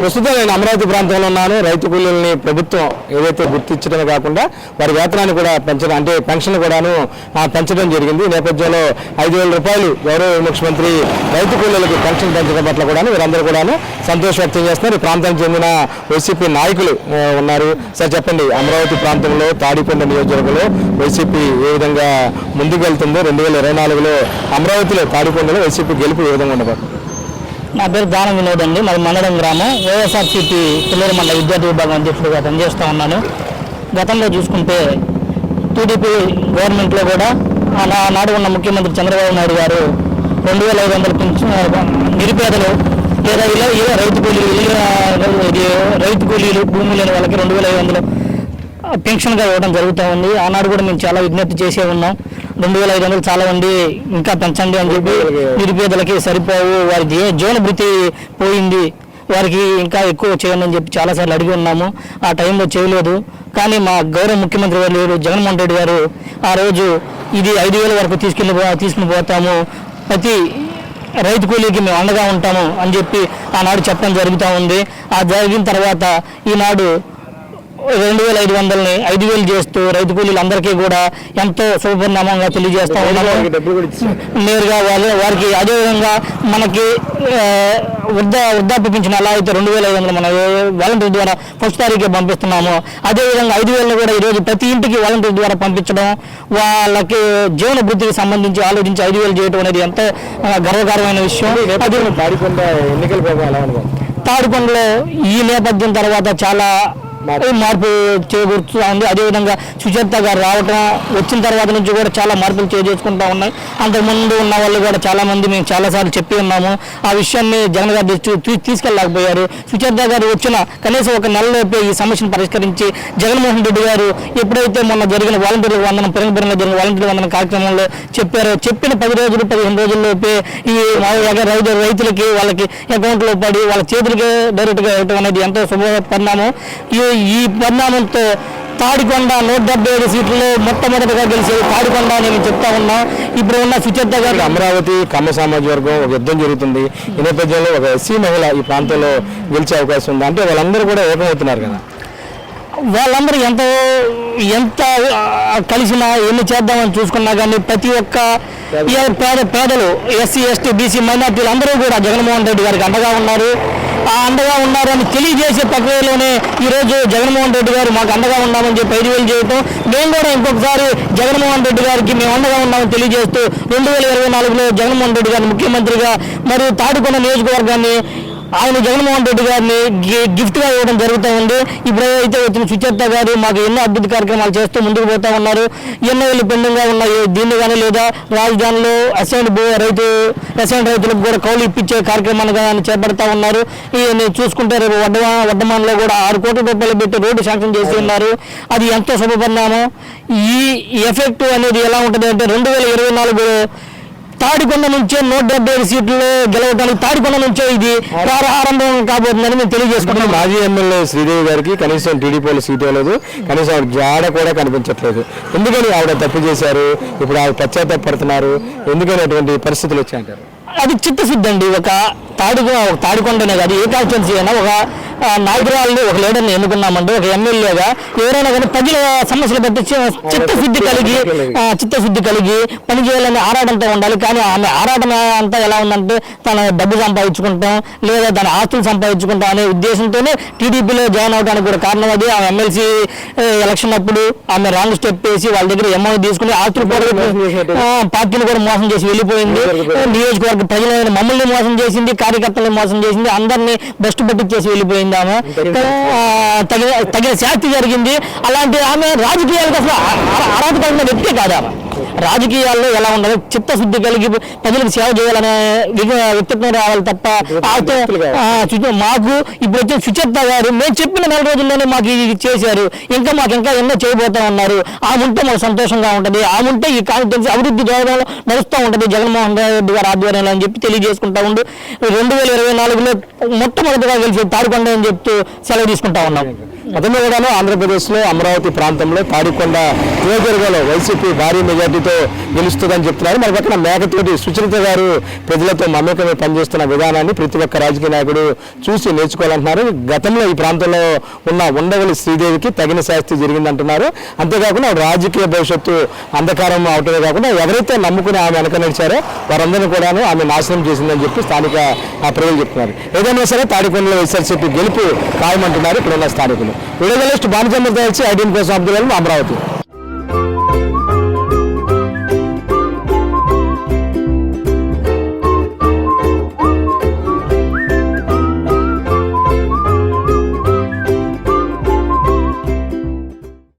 ప్రస్తుతం నేను అమరావతి ప్రాంతంలో ఉన్నాను. రైతు కూలీలని ప్రభుత్వం ఏదైతే గుర్తించడమే కాకుండా వారి వేతనాన్ని కూడా పెంచడం, అంటే పెన్షన్ కూడాను పెంచడం జరిగింది. ఈ నేపథ్యంలో 5,000 రూపాయలు గౌరవ ముఖ్యమంత్రి రైతు కూలీలకు పెన్షన్ పెంచడం పట్ల కూడాను వీరందరూ కూడాను సంతోషం వ్యక్తం చేస్తున్నారు. ఈ ప్రాంతానికి చెందిన వైసీపీ నాయకులు ఉన్నారు. సార్ చెప్పండి, అమరావతి ప్రాంతంలో తాడికొండ నియోజకవర్గంలో వైసీపీ ఏ విధంగా ముందుకు వెళ్తుందో, 2024లో అమరావతిలో తాడికొండలో వైసీపీ గెలుపు ఏ విధంగా ఉండదు? నా పేరు దానం వినోద్ అండి. మాది మండలం గ్రామం. వైఎస్ఆర్సీపీ పిల్లల మండల విద్యార్థి విభాగం అధ్యక్షుడిగా పనిచేస్తూ ఉన్నాను. గతంలో చూసుకుంటే టీడీపీ గవర్నమెంట్లో కూడా నాడు ఉన్న ముఖ్యమంత్రి చంద్రబాబు నాయుడు గారు 2,500 పెన్షన్ నిరుపేదలు లేదా ఇలా రైతు కూలీలు భూమి లేని వాళ్ళకి 2,500 పెన్షన్గా ఇవ్వడం జరుగుతూ ఉంది. ఆనాడు కూడా మేము చాలా విజ్ఞప్తి చేసే ఉన్నాం. 2,500 చాలా మంది ఇంకా పెంచండి అని చెప్పి, నిరుపేదలకి సరిపోవు, వారి జీవన భృతి పోయింది, వారికి ఇంకా ఎక్కువ చేయండి అని చెప్పి చాలాసార్లు అడిగి ఉన్నాము. ఆ టైంలో చేయలేదు. కానీ మా గౌరవ ముఖ్యమంత్రి గారు జగన్మోహన్ రెడ్డి గారు ఆ రోజు ఇది 5,000 వరకు తీసుకుని పోతాము, ప్రతి రైతు కూలీకి మేము అండగా ఉంటాము అని చెప్పి ఆనాడు చెప్పడం జరుగుతూ ఉంది. ఆ జరిగిన తర్వాత ఈనాడు 2,500ని 5,000 చేస్తూ రైతు కూలీలందరికీ కూడా ఎంతో శుభపరిణామంగా తెలియజేస్తూ ఉన్నాము. నేరుగా వారికి అదేవిధంగా మనకి వృద్ధాప్య పింఛన్ ఎలా అయితే 2,500 మన వాలంటీర్ ద్వారా ఫస్ట్ తారీఖే పంపిస్తున్నాము, అదేవిధంగా 5,000 కూడా ఈరోజు ప్రతి ఇంటికి వాలంటీర్ ద్వారా పంపించడం, వాళ్ళకి జీవన వృద్ధికి సంబంధించి ఆలోచించి 5,000 చేయడం అనేది ఎంతో గర్వకారమైన విషయం. అది తాడికొండలో ఈ నేపథ్యం తర్వాత చాలా మార్పు చేకూరుతూ ఉంది. అదేవిధంగా సుచరిత గారు వచ్చిన తర్వాత నుంచి కూడా చాలా మార్పులు చేసుకుంటూ ఉన్నాయి. అంతకుముందు ఉన్న వాళ్ళు కూడా చాలామంది మేము చాలాసార్లు చెప్పి ఉన్నాము. ఆ విషయాన్ని జగన్ గారు తీసుకెళ్ళలేకపోయారు. సుచరిత గారు వచ్చిన కనీసం ఒక నెలలోపే ఈ సమస్యను పరిష్కరించి జగన్మోహన్ రెడ్డి గారు ఎప్పుడైతే మొన్న జరిగిన వాలంటీర్ల వందనం పెరుగుబడిన జరిగిన వాలంటీర్ల వందనం కార్యక్రమంలో చెప్పారో, చెప్పిన 10 రోజులు 15 రోజుల్లోపే ఈ రైతులకి వాళ్ళకి అకౌంట్లో పడి వాళ్ళ చేతులకి డైరెక్ట్గా ఇవ్వడం అనేది ఎంతో శుభపరిణామం. ఈ పరిణామంతో తాడికొండ 175 సీట్లలో మొట్టమొదటిగా గెలిచేది తాడికొండ అని మేము చెప్తా ఉన్నాం. ఇప్పుడు ఉన్న సుచరిత గారు అమరావతి కమ్మ సామాజిక వర్గం ఒక యుద్ధం జరుగుతుంది. ఈ నేపథ్యంలో ఒక ఎస్సీ మహిళ ఈ ప్రాంతంలో గెలిచే అవకాశం ఉంది. అంటే వాళ్ళందరూ కూడా ఏకమవుతున్నారు కదా. వాళ్ళందరూ ఎంత కలిసినా ఎన్ని చేద్దామని చూసుకున్నా కానీ ప్రతి ఒక్క పేదలు ఎస్సీ ఎస్టీ బీసీ మైనార్టీలు అందరూ కూడా జగన్మోహన్ రెడ్డి గారికి అండగా ఉన్నారు. ఆ అండగా ఉన్నారు అని తెలియజేసే ప్రక్రియలోనే ఈరోజు జగన్మోహన్ రెడ్డి గారు మాకు అండగా ఉన్నామని చెప్పి 5,000 చేయటం, మేము కూడా ఇంకొకసారి జగన్మోహన్ రెడ్డి గారికి మేము అండగా ఉన్నామని తెలియజేస్తూ 2024లో జగన్మోహన్ రెడ్డి గారిని ముఖ్యమంత్రిగా మరియు తాడికొండ నియోజకవర్గాన్ని ఆయన జగన్మోహన్ రెడ్డి గారిని గిఫ్ట్గా ఇవ్వడం జరుగుతూ ఉంది. ఇప్పుడైతే వచ్చిన సుచరిత గారు మాకు ఎన్నో అద్భుత కార్యక్రమాలు చేస్తూ ముందుకు పోతూ ఉన్నారు. ఎన్నో ఏళ్ళు పెండింగ్గా ఉన్నాయి. దీన్ని కానీ లేదా రాజధానిలో అసైన్ రైతులకు కూడా కౌలు ఇప్పించే కార్యక్రమాన్ని కానీ చేపడతా ఉన్నారు. చూసుకుంటే రేపు వడ్డమాన్లో కూడా 6 కోట్ల రూపాయలు పెట్టి రోడ్డు శాంక్షన్ చేసి ఉన్నారు. అది ఎంతో శుభపరిణామం. ఈ ఎఫెక్ట్ అనేది ఎలా ఉంటుంది అంటే 2024 తాడికొండ నుంచే 175 సీట్లు గెలవడానికి తాడికొండ నుంచే ఇది ప్రారంభం కాబోతుందని మేము తెలియజేసుకుంటున్నాం. మాజీ ఎమ్మెల్యే శ్రీదేవి గారికి కనీసం టీడీపీలో సీట్ ఇవ్వలేదు, కనీసం ఆవిడ జాడ కూడా కనిపించట్లేదు. ఎందుకని ఆవిడ తప్పు చేశారు, ఇప్పుడు ఆవిడ పశ్చాత్తాపడుతున్నారు, ఎందుకని అటువంటి పరిస్థితులు వచ్చాయంటారు? అది చిత్తశుద్ధి అండి. ఒక తాడికొండనే కాదు, ఏ కాన్స్టిట్యున్సీ అయినా ఒక నాయకురాలని ఒక లీడర్ని ఎన్నుకున్నామంటే ఒక ఎమ్మెల్యేగా ఎవరైనా కానీ ప్రజల సమస్యలు బట్టి చిత్తశుద్ధి కలిగి పనిచేయాలని ఆరాటంతో ఉండాలి. కానీ ఆమె ఆరాటం అంతా ఎలా ఉందంటే తన డబ్బు సంపాదించుకుంటాం లేదా తన ఆస్తులు సంపాదించుకుంటాం అనే ఉద్దేశంతోనే టీడీపీలో జాయిన్ అవడానికి కూడా కారణం అది. ఆమె ఎమ్మెల్సీ ఎలక్షన్ అప్పుడు ఆమె రాంగ్ స్టెప్ వేసి వాళ్ళ దగ్గర అమౌంట్ తీసుకుని ఆస్తులు పార్టీని కూడా మోసం చేసి వెళ్ళిపోయింది. నియోజకవర్గ ప్రజలను మమ్మల్ని మోసం చేసింది, కార్యకర్తలను మోసం చేసింది, అందరినీ బెస్ట్ పట్టించేసి వెళ్ళిపోయింది. ఆమె తగిన శాస్తి జరిగింది. అలాంటి ఆమె రాజకీయాలకు అసలు అర్హత కలిగిన వ్యక్తే కాదు. ఆమె రాజకీయాల్లో ఎలా ఉండాలి, చిత్తశుద్ధి కలిగి ప్రజలకు సేవ చేయాలనే వ్యక్తిత్వం రావాలి తప్ప మాకు ఇప్పుడు వచ్చిన సుచరిత గారు మేము చెప్పిన 4 రోజుల్లోనే మాకు ఇది చేశారు, ఇంకా ఎన్నో చేయబోతా ఉన్నారు. ఆ ఉంటే మాకు సంతోషంగా ఉంటుంది. ఆ ఉంటే ఈ కాన్స్టిట్యున్సీ అభివృద్ధి దూరంలో నడుస్తూ ఉంటుంది జగన్మోహన్ రెడ్డి గారు ఆధ్వర్యంలో అని చెప్పి తెలియజేసుకుంటా ఉండు. 2024లో మొట్టమొదటిగా గెలిచి తాడికొండ అని చెప్తూ సెలవు తీసుకుంటా ఉన్నాం. గతంలో కూడాను ఆంధ్రప్రదేశ్లో అమరావతి ప్రాంతంలో తాడికొండ నియోజకవర్గంలో వైసీపీ భారీ మెజార్టీతో గెలుస్తుందని చెప్తున్నారు. మరి పక్కన మేకతోటి సుచరిత గారు ప్రజలతో మమేకమై పనిచేస్తున్న విధానాన్ని ప్రతి ఒక్క రాజకీయ నాయకుడు చూసి నేర్చుకోవాలంటున్నారు. గతంలో ఈ ప్రాంతంలో ఉన్న ఉండవల్లి శ్రీదేవికి తగిన శాస్తి జరిగిందంటున్నారు. అంతేకాకుండా రాజకీయ భవిష్యత్తు అంధకారం అవటమే కాకుండా ఎవరైతే నమ్ముకుని ఆమె వెనక నడిచారో వారందరినీ కూడాను ఆమె నాశనం చేసిందని చెప్పి స్థానిక ప్రజలు చెప్తున్నారు. ఏదైనా సరే తాడికొండలో వైఎస్ఆర్సీపీ గెలుపు ఖాయమంటున్నారు ఇక్కడ ఉన్న స్థానికులు. వీడియో జర్నలిస్ట్ భానుచంద్రతో వచ్చి ఐడీఎం కోసం అబ్దుల్ అమరావతి.